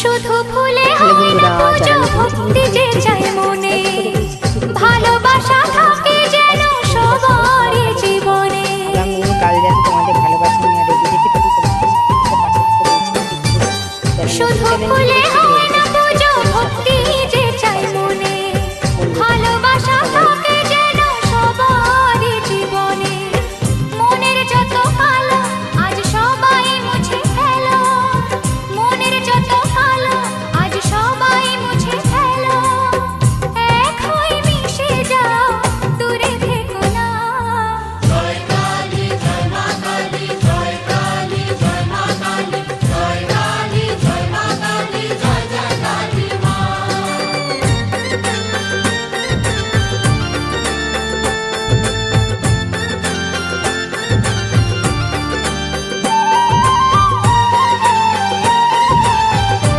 শুধু ফুলে হয় না পুজো, ভক্তি যে চাই মনে, ভালোবাসা থাকে যেন সবার জীবনে। কাল যাতে তোমাদের ভালোবাসা নিয়ে রেখে যেতে পারি, শুধু ফুলে হয় না পুজো, ভক্তি যে চাই মনে,